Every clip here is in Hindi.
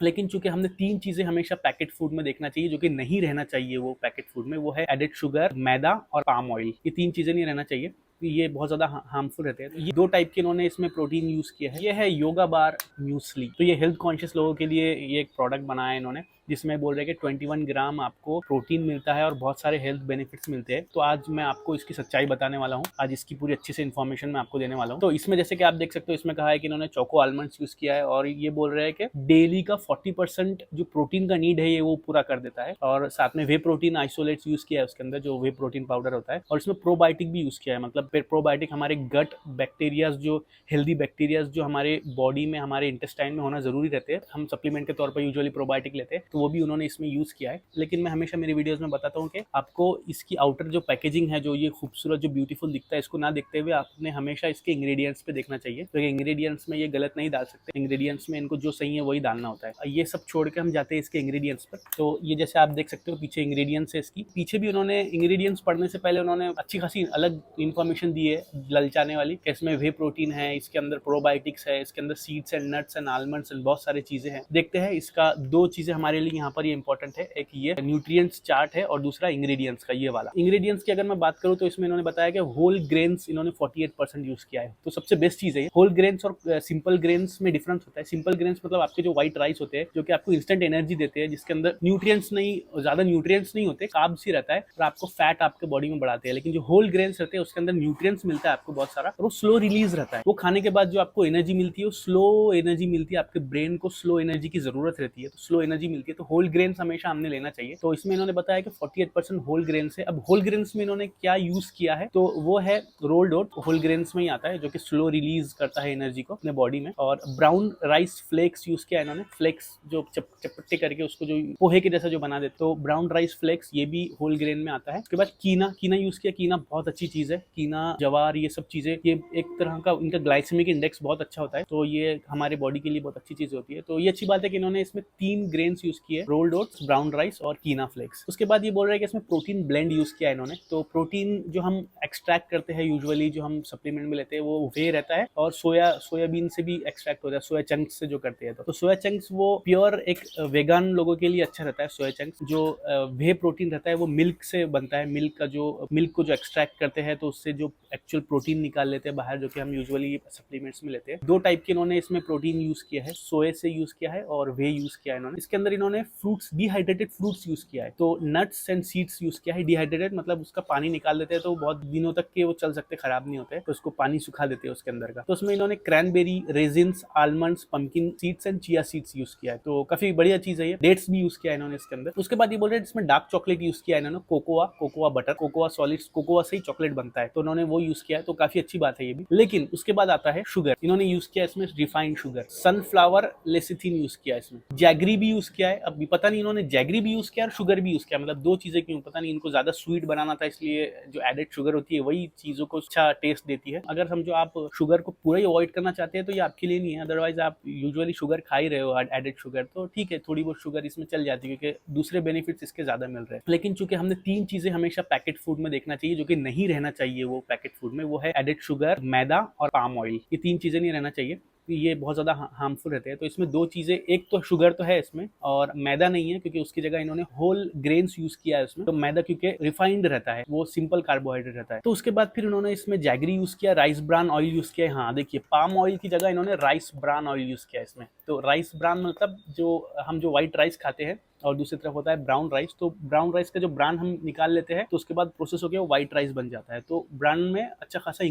लेकिन चूंकि हमने 3 चीज़ें हमेशा पैकेट फूड में देखना चाहिए जो कि नहीं रहना चाहिए वो पैकेट फूड में, वो है एडेड शुगर, मैदा और पाम ऑयल। ये 3 चीज़ें नहीं रहना चाहिए, ये बहुत ज़्यादा हार्मफुल रहते हैं। तो ये 2 टाइप के इन्होंने इसमें प्रोटीन यूज़ किया है। ये है योगा बार म्यूस्ली। तो ये हेल्थ कॉन्शियस लोगों के लिए ये एक प्रोडक्ट बनाया है इन्होंने, जिसमें बोल रहे हैं कि 21 ग्राम आपको प्रोटीन मिलता है और बहुत सारे हेल्थ बेनिफिट्स मिलते हैं। तो आज मैं आपको इसकी सच्चाई बताने वाला हूँ, आज इसकी पूरी अच्छी से इन्फॉर्मेशन मैं आपको देने वाला हूँ। तो इसमें जैसे कि आप देख सकते हो, इसमें कहा है कि इन्होंने चोको आलमंड्स यूज किया है और ये बोल रहे हैं कि डेली का 40% जो प्रोटीन का नीड है ये वो पूरा कर देता है। और साथ में वे प्रोटीन आइसोलेट्स यूज किया है उसके अंदर, जो वे प्रोटीन पाउडर होता है। और इसमें प्रोबायोटिक भी यूज किया है, मतलब प्रोबायोटिक हमारे गट बैक्टीरियाज, जो हेल्दी बैक्टीरियाज जो हमारे बॉडी में, हमारे इंटेस्टाइन में होना जरूरी रहते हैं, हम सप्लीमेंट के तौर पर यूजुअली प्रोबायोटिक लेते हैं, तो वो भी उन्होंने इसमें यूज किया है। लेकिन मैं हमेशा मेरी वीडियोस में बताता हूँ कि आपको इसकी आउटर जो पैकेजिंग है, जो ये खूबसूरत जो ब्यूटीफुल दिखता है, इसको ना देखते हुए आपने हमेशा इसके इंग्रेडिएंट्स पे देखना चाहिए। तो इंग्रेडिएंट्स में ये गलत नहीं डाल सकते, इंग्रेडिएंट्स में इनको जो सही है वही डालना होता है। ये सब छोड़ के हम जाते हैं इसके इंग्रेडिएंट्स पर। तो ये जैसे आप देख सकते हो पीछे इंग्रेडिएंट्स है इसकी, पीछे भी उन्होंने इंग्रेडिएंट्स पढ़ने से पहले उन्होंने अच्छी खासी अलग इन्फॉर्मेशन दी है ललचाने वाली। इसमें वे प्रोटीन है, इसके अंदर प्रोबायोटिक्स है, इसके अंदर seeds and nuts and almonds and बहुत सारी चीजें हैं। देखते हैं इसका 2 चीजें हमारे लिए यहाँ पर ये इंपॉर्टेंट है, एक ये न्यूट्रिएंट्स चार्ट है और दूसरा इंग्रेडिएंट्स का ये वाला। इंग्रेडिएंट्स की अगर मैं बात करूँ तो इसमें इन्होंने बताया कि होल ग्रेन्स इन्होंने 48% यूज किया है। तो सबसे बेस्ट चीज है होल ग्रेन्स और सिंपल ग्रेन्स में डिफरेंस होता है। सिंपल ग्रेन्स मतलब आपके जो व्हाइट राइस होते हैं, जो कि आपको इंस्टेंट एनर्जी देते हैं, जिसके अंदर न्यूट्रिएंट्स नहीं, ज्यादा न्यूट्रिएंट्स नहीं होते, कार्ब्स ही रहता है और आपको फैट आपके बॉडी में बढ़ाते हैं। लेकिन जो होल ग्रेन्स रहते हैं उसके अंदर न्यूट्रिएंट्स मिलता है आपको बहुत सारा, और वो स्लो रिलीज रहता है। वो खाने के बाद जो आपको एनर्जी मिलती है वो स्लो एनर्जी मिलती है, आपके ब्रेन को स्लो एनर्जी की जरूरत रहती है, तो स्लो एनर्जी मिलती है। तो होल ग्रेन्स हमेशा हमने लेना चाहिए। तो इसमें इन्होंने बताया कि 48% होल ग्रेन्स है। अब होल ग्रेन्स में इन्होंने क्या यूज किया है, तो वो है रोल्ड ओट, होल ग्रेन्स में ही आता है, जो कि स्लो रिलीज करता है एनर्जी को अपने बॉडी में। और ब्राउन राइस फ्लेक्स यूज किया इन्होंने, फ्लेक्स जो चपट्टे करके उसको जो पोहे के जैसा जो बना देते, तो ब्राउन राइस फ्लेक्स ये भी होल ग्रेन में आता है। उसके बाद कीना यूज किया। कीना बहुत अच्छी चीज है, कीना, जवार, ये सब चीजें, ये एक तरह का इनका ग्लाइसेमिक इंडेक्स बहुत अच्छा होता है, तो ये हमारे बॉडी के लिए बहुत अच्छी चीज होती है। तो ये अच्छी बात है कि इन्होंने इसमें 3 ग्रेन्स यूज किए, रोल्ड ओट्स, ब्राउन राइस और कीना फ्लेक्स। उसके बाद ये बोल रहे हैं कि इसमें प्रोटीन ब्लेंड यूज किया है इन्होंने। तो प्रोटीन जो हम एक्सट्रैक्ट करते हैं यूजुअली, जो हम सप्लीमेंट में लेते हैं, वो वे रहता है और सोयाबीन से भी एक्सट्रैक्ट होता है, सोया चंक्स से जो करते हैं। तो सोया चंक्स वो प्योर एक वेगान लोगों के लिए अच्छा रहता है। सोया चंक्स जो वे प्रोटीन रहता है वो मिल्क से बनता है, मिल्क को जो एक्सट्रैक्ट करते हैं तो उससे जो एक्चुअल प्रोटीन निकाल लेते हैं बाहर, जो कि हम यूजुअली सप्लीमेंट्स में लेते हैं। 2 टाइप के इन्होंने इसमें प्रोटीन यूज किया है, सोए से यूज किया है और वे यूज किया है इन्होंने। इसके अंदर इन्होंने फ्रूट्स, डिहाइड्रेटेड फ्रूट्स यूज किया है, तो नट्स एंड सीड्स यूज किया है। डिहाइड्रेटेड मतलब उसका पानी निकाल देते हैं तो बहुत दिनों तक के वो चल सकते, खराब नहीं होते, तो उसको पानी सुखा देते हैं उसके अंदर का। तो उसमें इन्होंने cranberry, resins, almonds, pumpkin seeds and chia seeds use किया है, तो काफी बढ़िया चीज है ये। डेट्स भी यूज किया है इन्होंने इसके अंदर। उसके बाद ये बोल रहे हैं इसमें डार्क चॉकलेट यूज किया है इन्होंने, cocoa butter, cocoa solids, cocoa से ही चॉकलेट बनता है, तो उन्होंने वो यूज किया है, तो काफी अच्छी बात है ये भी। लेकिन उसके बाद आता है शुगर। इन्होंने यूज किया इसमें refined sugar, sunflower lecithin use किया है इसमें, जैगरी भी यूज किया है। अब पता नहीं इन्होंने जैगरी भी यूज किया और शुगर भी यूज किया, मतलब 2 चीजें क्यों, पता नहीं, इनको ज्यादा स्वीट बनाना था, इसलिए जो एडेड शुगर होती है वही चीजों को अच्छा टेस्ट देती है। अगर समझो आप शुगर को पूरा ही अवॉइड करना चाहते हैं तो ये आपके लिए नहीं है, अदरवाइज आप यूजुअली शुगर खा ही रहे हो एडेड शुगर, तो ठीक है, थोड़ी बहुत शुगर इसमें चल जाती है क्योंकि दूसरे बेनिफिट्स इसके ज्यादा मिल रहे हैं। लेकिन चूंकि हमने 3 चीजें हमेशा पैकेट फूड में देखना चाहिए जो कि नहीं रहना चाहिए वो पैकेट फूड में, वो है एडेड शुगर, मैदा और पाम ऑयल। ये 3 चीजें नहीं रहना चाहिए, ये बहुत ज़्यादा हार्मफुल रहते हैं। तो इसमें 2 चीज़ें, एक तो शुगर तो है इसमें और मैदा नहीं है, क्योंकि उसकी जगह इन्होंने होल ग्रेन्स यूज किया है उसमें। तो मैदा क्योंकि रिफाइंड रहता है, वो सिंपल कार्बोहाइड्रेट रहता है। तो उसके बाद फिर इन्होंने इसमें जैगरी यूज किया, राइस ब्रान ऑयल यूज किया है। हाँ देखिए, पाम ऑयल की जगह इन्होंने राइस ब्रान ऑयल यूज किया है इसमें। तो राइस ब्रान मतलब जो हम जो व्हाइट राइस खाते हैं, और दूसरी तरफ होता है ब्राउन राइस। तो ब्राउन राइस का जो ब्रान हम निकाल लेते हैं तो उसके बाद प्रोसेस होकर वो व्हाइट राइस बन जाता है। तो ब्रान में अच्छा खासा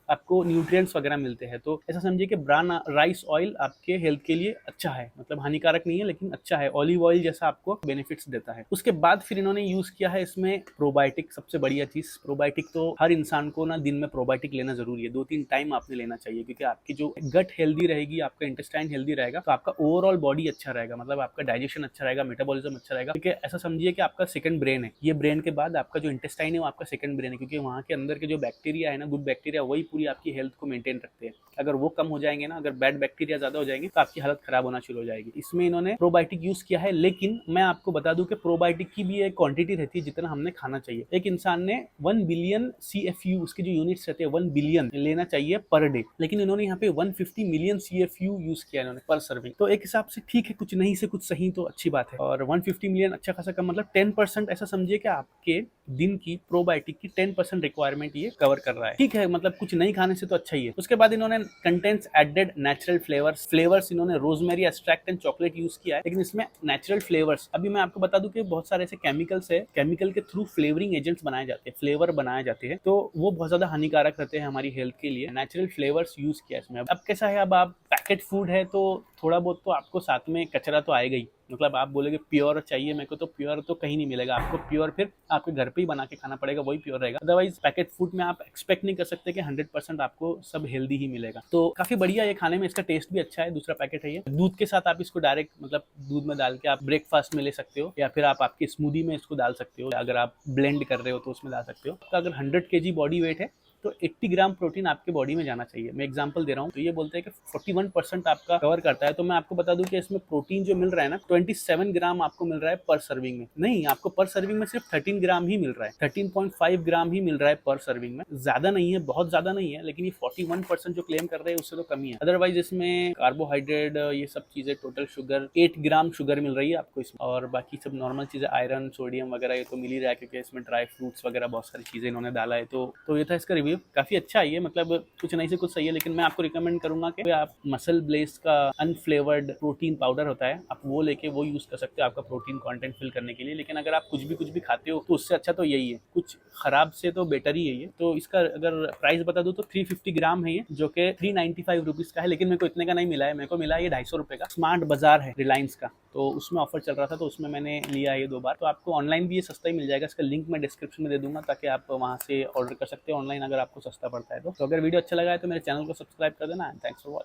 आपको न्यूट्रिएंट्स वगैरह मिलते हैं। तो ऐसा समझिए कि ब्राउन राइस ऑयल आपके हेल्थ के लिए अच्छा है, मतलब हानिकारक नहीं है लेकिन अच्छा है, ऑलिव ऑयल जैसा आपको बेनिफिट्स देता है। उसके बाद फिर इन्होंने यूज किया है इसमें प्रोबायोटिक, सबसे बढ़िया चीज प्रोबायोटिक। तो हर इंसान को ना दिन में प्रोबायोटिक लेना जरूरी है, 2-3 टाइम आपने लेना चाहिए, क्योंकि आपकी जो गट हेल्दी रहेगी, आपका इंटेस्टाइन हेल्दी रहेगा, तो आपका ओवरऑल बॉडी अच्छा रहेगा, मतलब आपका डाइजेशन अच्छा रहेगा, मेटाबॉलिज्म अच्छा रहेगा। क्योंकि ऐसा समझिए कि आपका सेकंड ब्रेन है, ये ब्रेन के बाद आपका जो इंटेस्टाइन है वो आपका सेकंड ब्रेन है, क्योंकि वहाँ के अंदर के जो बैक्टीरिया है ना, गुड बैक्टीरिया, वही पूरी आपकी हेल्थ को मेंटेन रखते हैं। अगर वो कम हो जाएंगे ना, अगर बैड बैक्टीरिया ज्यादा हो जाएंगे तो आपकी हालत खराब होना शुरू हो जाएगी। इसमें इन्होंने प्रोबायोटिक यूज किया है, लेकिन मैं आपको बता दूं कि प्रोबायोटिक की भी एक क्वांटिटी रहती है जितना हमने खाना चाहिए। एक इंसान ने 1 बिलियन CFU, उसके जो यूनिट्स रहते हैं 1 बिलियन लेना चाहिए पर डे, लेकिन इन्होंने यहाँ पे 150 मिलियन CFU यूज किया इन्होंने पर सर्विंग। तो एक हिसाब से ठीक है, कुछ नहीं से कुछ सही तो अच्छी बात है। और 150 मिलियन अच्छा खासा कम, मतलब 10% ऐसा समझिए कि आपके दिन की प्रोबायोटिक की 10% रिक्वायरमेंट ये कवर कर रहा है। ठीक है, मतलब कुछ नहीं खाने से तो अच्छा ही है। उसके बाद इन्होंने कंटेंट्स एडेड नेचुरल फ्लेवर्स इन्होंने rosemary extract and chocolate use किया है, लेकिन इसमें नेचुरल फ्लेवर्स, अभी मैं आपको बता दूं कि बहुत सारे ऐसे केमिकल्स है, केमिकल के थ्रू फ्लेवरिंग एजेंट्स बनाए जाते हैं, फ्लेवर बनाए जाते हैं, तो वो बहुत ज्यादा हानिकारक रहते हैं हमारी हेल्थ के लिए। नेचुरल फ्लेवर्स यूज किया इसमें। अब कैसा है, अब आप पैकेट फूड है तो थोड़ा बहुत तो आपको साथ में कचरा तो आएगा ही। मतलब आप बोलेगे प्योर चाहिए मेरे को, तो प्योर तो कहीं नहीं मिलेगा आपको। प्योर फिर आपके घर पे ही बना के खाना पड़ेगा, वही प्योर रहेगा। अदरवाइज पैकेट फूड में आप एक्सपेक्ट नहीं कर सकते कि 100% आपको सब हेल्दी ही मिलेगा। तो काफी बढ़िया ये खाने में, इसका टेस्ट भी अच्छा है। दूसरा पैकेट है ये, दूध के साथ आप इसको डायरेक्ट मतलब दूध में डाल के आप ब्रेकफास्ट में ले सकते हो, या फिर आप आपकी स्मूदी में इसको डाल सकते हो। अगर आप ब्लेंड कर रहे हो तो उसमें डाल सकते हो। तो अगर 100 kg बॉडी वेट है तो 80 ग्राम प्रोटीन आपके बॉडी में जाना चाहिए। मैं एग्जांपल दे रहा हूँ, तो ये बोलते हैं कि 41% आपका कवर करता है। तो मैं आपको बता दूं कि इसमें प्रोटीन जो मिल रहा है ना, 27 ग्राम आपको मिल रहा है पर सर्विंग में। नहीं, आपको पर सर्विंग में सिर्फ 13 ग्राम ही मिल रहा है, 13.5 ग्राम ही मिल रहा है पर सर्विंग में। ज्यादा नहीं है, बहुत ज्यादा नहीं है, लेकिन ये 41% जो क्लेम कर रहे हैं उससे तो कम ही है। अदरवाइज इसमें कार्बोहाइड्रेट, ये सब चीजें, total sugar 8 gram sugar mill रही है आपको इसमें, और बाकी सब नॉर्मल चीजें, आयरन, सोडियम वगैरह ये तो मिल ही रहा है, क्योंकि इसमें ड्राई फ्रूट्स वगैरह बहुत सारी चीजें इन्होंने डाला है। तो ये था इसका रिव्यू। काफी अच्छा है ये, मतलब कुछ नहीं से कुछ सही है। लेकिन मैं आपको रिकमेंड करूंगा कि आप मसल ब्लेस का अनफ्लेवर्ड प्रोटीन पाउडर होता है, आप वो लेके वो यूज कर सकते हो आपका प्रोटीन कंटेंट फिल करने के लिए। लेकिन अगर आप कुछ भी खाते हो तो उससे अच्छा तो यही है, कुछ खराब से तो बेटर ही है ये। तो इसका अगर प्राइस बता दूं तो 350 ग्राम है ये, जो कि 395 रुपीज का है। लेकिन मेरे को इतने का नहीं मिला है, मेरे को मिला है ये 250 रुपए का। स्मार्ट बाजार है रिलायंस का, तो उसमें ऑफर चल रहा था, तो उसमें मैंने लिया ये 2 बार। तो आपको ऑनलाइन भी ये सस्ता ही मिल जाएगा, इसका लिंक मैं डिस्क्रिप्शन में दे दूंगा, ताकि आप वहां से ऑर्डर कर सकते हो ऑनलाइन अगर आपको सस्ता पड़ता है तो। अगर वीडियो अच्छा लगा है तो मेरे चैनल को सब्सक्राइब कर देना। Thanks for watching.